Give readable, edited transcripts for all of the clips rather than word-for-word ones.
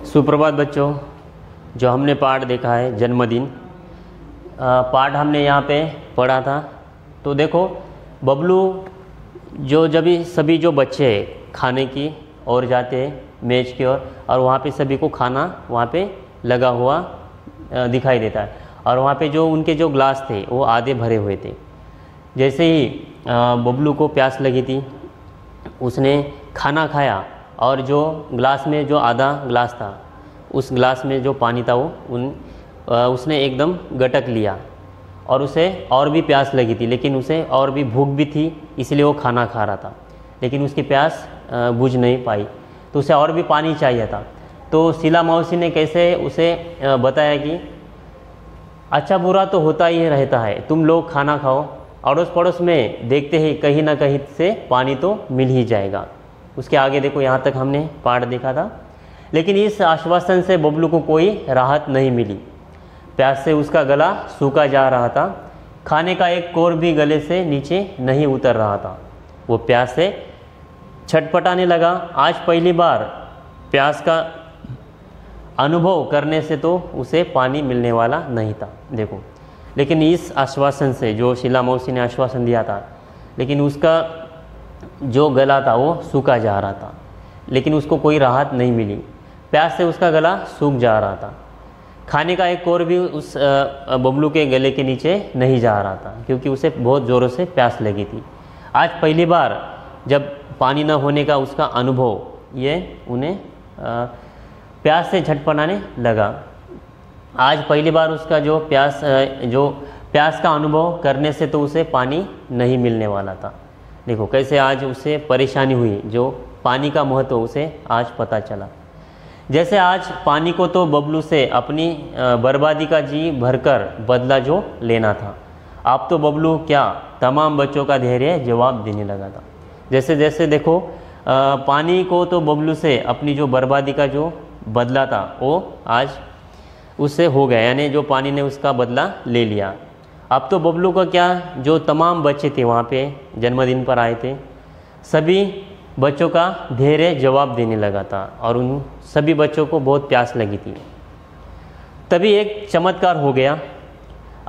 सुप्रभात बच्चों। जो हमने पाठ देखा है जन्मदिन पाठ हमने यहाँ पे पढ़ा था। तो देखो बबलू जो जब सभी जो बच्चे खाने की ओर जाते हैं मेज की ओर और वहाँ पे सभी को खाना वहाँ पे लगा हुआ दिखाई देता है और वहाँ पे जो उनके जो ग्लास थे वो आधे भरे हुए थे। जैसे ही बबलू को प्यास लगी थी उसने खाना खाया और जो ग्लास में जो आधा ग्लास था उस ग्लास में जो पानी था वो उसने एकदम गटक लिया और उसे और भी प्यास लगी थी, लेकिन उसे और भी भूख भी थी इसलिए वो खाना खा रहा था, लेकिन उसकी प्यास बुझ नहीं पाई तो उसे और भी पानी चाहिए था। तो शीला मौसी ने कैसे उसे बताया कि अच्छा बुरा तो होता ही रहता है, तुम लोग खाना खाओ, अड़ोस पड़ोस में देखते ही कहीं ना कहीं से पानी तो मिल ही जाएगा। उसके आगे देखो यहाँ तक हमने पाठ देखा था, लेकिन इस आश्वासन से बबलू को कोई राहत नहीं मिली। प्यास से उसका गला सूखा जा रहा था, खाने का एक कोर भी गले से नीचे नहीं उतर रहा था। वो प्यास से छटपटाने लगा। आज पहली बार प्यास का अनुभव करने से तो उसे पानी मिलने वाला नहीं था। देखो, लेकिन इस आश्वासन से जो शीला मौसी ने आश्वासन दिया था, लेकिन उसका जो गला था वो सूखा जा रहा था, लेकिन उसको कोई राहत नहीं मिली। प्यास से उसका गला सूख जा रहा था, खाने का एक कोर भी उस बबलू के गले के नीचे नहीं जा रहा था क्योंकि उसे बहुत ज़ोरों से प्यास लगी थी। आज पहली बार जब पानी न होने का उसका अनुभव ये उन्हें प्यास से झटपटाने लगा। आज पहली बार उसका जो प्यास का अनुभव करने से तो उसे पानी नहीं मिलने वाला था। देखो कैसे आज उसे परेशानी हुई, जो पानी का महत्व उसे आज पता चला। जैसे आज पानी को तो बबलू से अपनी बर्बादी का जी भरकर बदला जो लेना था, अब तो बबलू क्या तमाम बच्चों का धैर्य जवाब देने लगा था। जैसे जैसे देखो पानी को तो बबलू से अपनी जो बर्बादी का जो बदला था वो आज उससे हो गया, यानी जो पानी ने उसका बदला ले लिया। अब तो बबलू का क्या, जो तमाम बच्चे थे वहाँ पे जन्मदिन पर आए थे, सभी बच्चों का धैर्य जवाब देने लगा था और उन सभी बच्चों को बहुत प्यास लगी थी। तभी एक चमत्कार हो गया।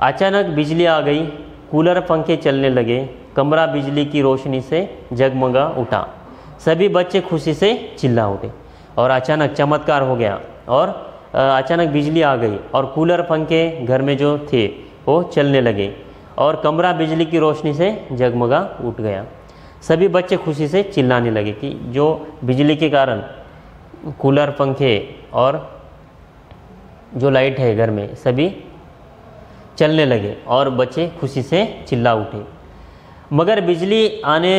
अचानक बिजली आ गई, कूलर पंखे चलने लगे, कमरा बिजली की रोशनी से जगमगा उठा। सभी बच्चे खुशी से चिल्ला उठे और अचानक चमत्कार हो गया और अचानक बिजली आ गई और कूलर पंखे घर में जो थे वो चलने लगे और कमरा बिजली की रोशनी से जगमगा उठ गया। सभी बच्चे खुशी से चिल्लाने लगे कि जो बिजली के कारण कूलर पंखे और जो लाइट है घर में सभी चलने लगे और बच्चे खुशी से चिल्ला उठे। मगर बिजली आने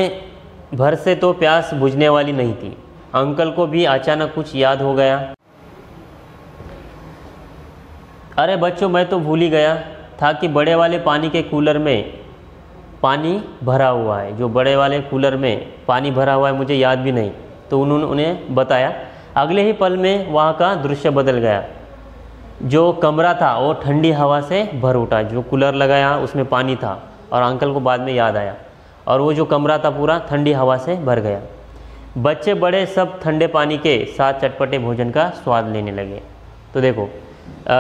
भर से तो प्यास बुझने वाली नहीं थी। अंकल को भी अचानक कुछ याद हो गया। अरे बच्चों, मैं तो भूल ही गया था कि बड़े वाले पानी के कूलर में पानी भरा हुआ है। जो बड़े वाले कूलर में पानी भरा हुआ है मुझे याद भी नहीं। तो उन्होंने उन्हें बताया। अगले ही पल में वहाँ का दृश्य बदल गया। जो कमरा था वो ठंडी हवा से भर उठा। जो कूलर लगाया उसमें पानी था और अंकल को बाद में याद आया और वो जो कमरा था पूरा ठंडी हवा से भर गया। बच्चे बड़े सब ठंडे पानी के साथ चटपटे भोजन का स्वाद लेने लगे। तो देखो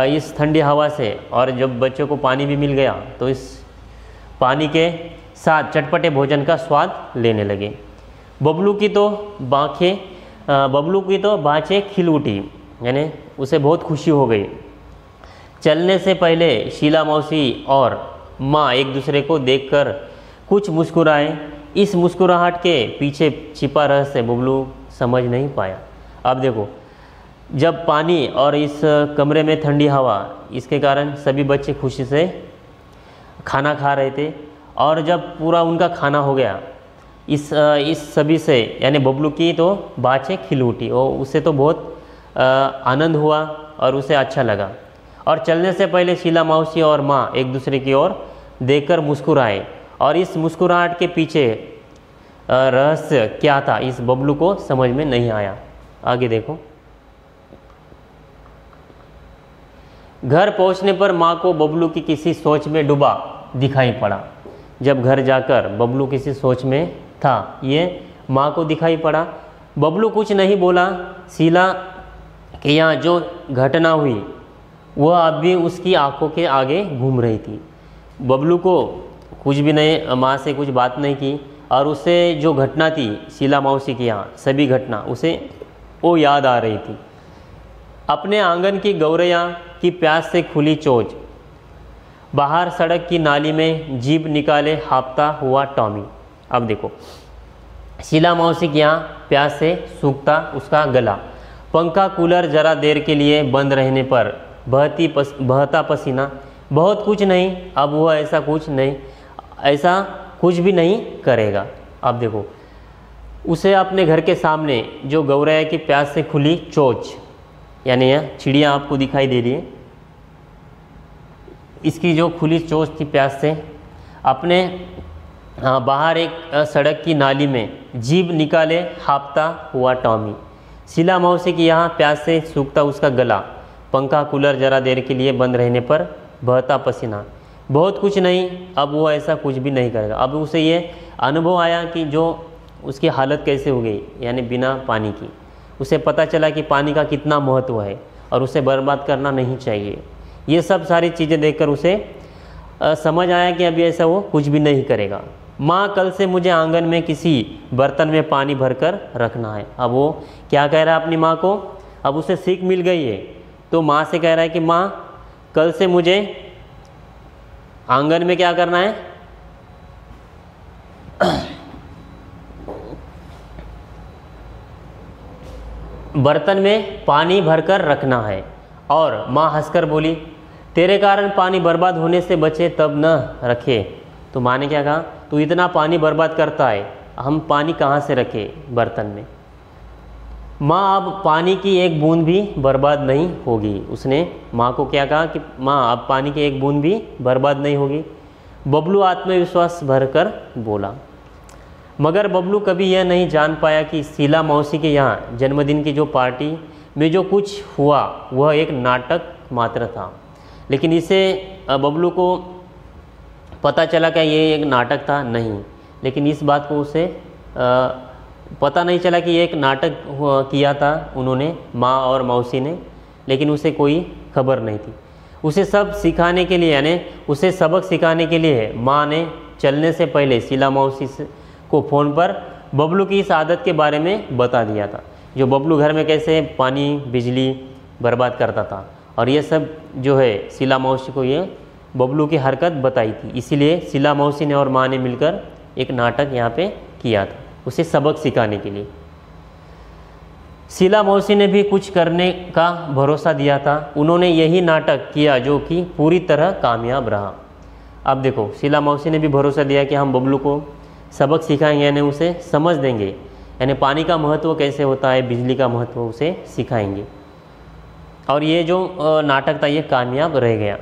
इस ठंडी हवा से और जब बच्चों को पानी भी मिल गया तो इस पानी के साथ चटपटे भोजन का स्वाद लेने लगे। बबलू की तो बाँचें खिल उठी, यानी उसे बहुत खुशी हो गई। चलने से पहले शीला मौसी और माँ एक दूसरे को देखकर कुछ मुस्कुराए। इस मुस्कुराहट के पीछे छिपा रहस्य बबलू समझ नहीं पाया। अब देखो, जब पानी और इस कमरे में ठंडी हवा, इसके कारण सभी बच्चे खुशी से खाना खा रहे थे और जब पूरा उनका खाना हो गया इस सभी से, यानी बबलू की तो बाँचें खिल उठी और उसे तो बहुत आनंद हुआ और उसे अच्छा लगा। और चलने से पहले शीला मौसी और माँ एक दूसरे की ओर देखकर मुस्कुराए और इस मुस्कुराहट के पीछे रहस्य क्या था इस बबलू को समझ में नहीं आया। आगे देखो। घर पहुंचने पर माँ को बबलू की किसी सोच में डूबा दिखाई पड़ा। जब घर जाकर बबलू किसी सोच में था, ये माँ को दिखाई पड़ा। बबलू कुछ नहीं बोला। शीला कि यहाँ जो घटना हुई वह अभी उसकी आंखों के आगे घूम रही थी। बबलू को कुछ भी नहीं, माँ से कुछ बात नहीं की, और उसे जो घटना थी शीला मौसी की यहाँ सभी घटना उसे वो याद आ रही थी। अपने आंगन की गौरैया की प्यास से खुली चोंच, बाहर सड़क की नाली में जीभ निकाले हाँफता हुआ टॉमी। अब देखो, शीला मौसी के यहाँ प्यास से सूखता उसका गला, पंखा कूलर जरा देर के लिए बंद रहने पर बहता पसीना, बहुत कुछ नहीं, अब वह ऐसा कुछ भी नहीं करेगा। अब देखो, उसे अपने घर के सामने जो गौरैया की प्यास से खुली चोंच, यानी यह चिड़िया आपको दिखाई दे रही है, इसकी जो खुली चोंच थी प्यास से, अपने बाहर एक सड़क की नाली में जीभ निकाले हाँफता हुआ टॉमी। शीला मौसी की यहाँ प्यास से सूखता उसका गला, पंखा कूलर जरा देर के लिए बंद रहने पर बहता पसीना, बहुत कुछ नहीं, अब वो ऐसा कुछ भी नहीं करेगा। अब उसे ये अनुभव आया कि जो उसकी हालत कैसे हो गई, यानी बिना पानी की। उसे पता चला कि पानी का कितना महत्व है और उसे बर्बाद करना नहीं चाहिए। ये सब सारी चीज़ें देखकर उसे समझ आया कि अभी ऐसा वो कुछ भी नहीं करेगा। माँ, कल से मुझे आंगन में किसी बर्तन में पानी भरकर रखना है। अब वो क्या कह रहा है अपनी माँ को, अब उसे सीख मिल गई है, तो माँ से कह रहा है कि माँ, कल से मुझे आंगन में क्या करना है, बर्तन में पानी भरकर रखना है। और माँ हंसकर बोली, तेरे कारण पानी बर्बाद होने से बचे तब न रखे। तो माँ ने क्या कहा, तू इतना पानी बर्बाद करता है, हम पानी कहाँ से रखें बर्तन में। माँ, अब पानी की एक बूंद भी बर्बाद नहीं होगी। उसने माँ को क्या कहा कि माँ, अब पानी की एक बूंद भी बर्बाद नहीं होगी। बबलू आत्मविश्वास भरकर बोला। मगर बबलू कभी यह नहीं जान पाया कि शीला मौसी के यहाँ जन्मदिन की जो पार्टी में जो कुछ हुआ वह एक नाटक मात्र था। लेकिन इसे बबलू को पता चला कि ये एक नाटक था नहीं, लेकिन इस बात को उसे पता नहीं चला कि ये एक नाटक किया था उन्होंने, माँ और मौसी ने, लेकिन उसे कोई खबर नहीं थी। उसे सब सिखाने के लिए, यानी उसे सबक सिखाने के लिए माँ ने चलने से पहले शीला मौसी को फ़ोन पर बबलू की इस आदत के बारे में बता दिया था, जो बबलू घर में कैसे पानी बिजली बर्बाद करता था। और ये सब जो है शीला मौसी को ये बबलू की हरकत बताई थी। इसीलिए शीला मौसी ने और माँ ने मिलकर एक नाटक यहाँ पे किया था, उसे सबक सिखाने के लिए। शीला मौसी ने भी कुछ करने का भरोसा दिया था। उन्होंने यही नाटक किया जो कि पूरी तरह कामयाब रहा। अब देखो, शीला मौसी ने भी भरोसा दिया कि हम बबलू को सबक सिखाएंगे, यानी उसे समझ देंगे, यानी पानी का महत्व कैसे होता है, बिजली का महत्व उसे सिखाएंगे। और ये जो नाटक था ये कामयाब रह गया।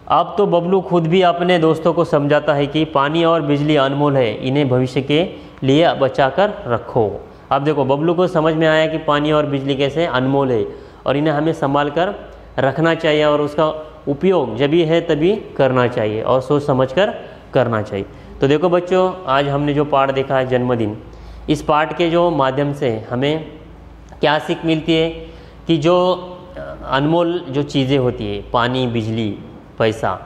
अब तो बबलू खुद भी अपने दोस्तों को समझाता है कि पानी और बिजली अनमोल है, इन्हें भविष्य के लिए बचा कर रखो। अब देखो, बबलू को समझ में आया कि पानी और बिजली कैसे अनमोल है और इन्हें हमें संभाल कर रखना चाहिए, और उसका उपयोग जब भी है तभी करना चाहिए और सोच समझ कर करना चाहिए। तो देखो बच्चों, आज हमने जो पाठ देखा है जन्मदिन, इस पाठ के जो माध्यम से हमें क्या सीख मिलती है कि जो अनमोल जो चीज़ें होती है, पानी, बिजली, पैसा,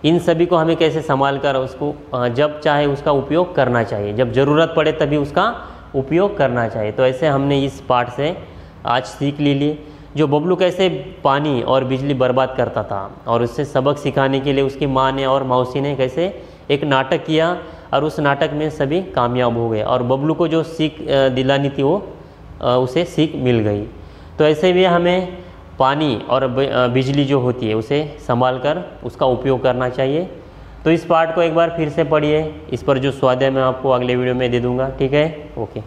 इन सभी को हमें कैसे संभाल कर उसको जब चाहे उसका उपयोग करना चाहिए, जब ज़रूरत पड़े तभी उसका उपयोग करना चाहिए। तो ऐसे हमने इस पाठ से आज सीख ली जो बबलू कैसे पानी और बिजली बर्बाद करता था, और उससे सबक सिखाने के लिए उसकी माँ ने और मौसी ने कैसे एक नाटक किया, और उस नाटक में सभी कामयाब हो गए, और बबलू को जो सीख दिलानी थी वो उसे सीख मिल गई। तो ऐसे भी हमें पानी और बिजली जो होती है उसे संभाल कर उसका उपयोग करना चाहिए। तो इस पाठ को एक बार फिर से पढ़िए, इस पर जो स्वाध्याय मैं आपको अगले वीडियो में दे दूँगा, ठीक है। ओके।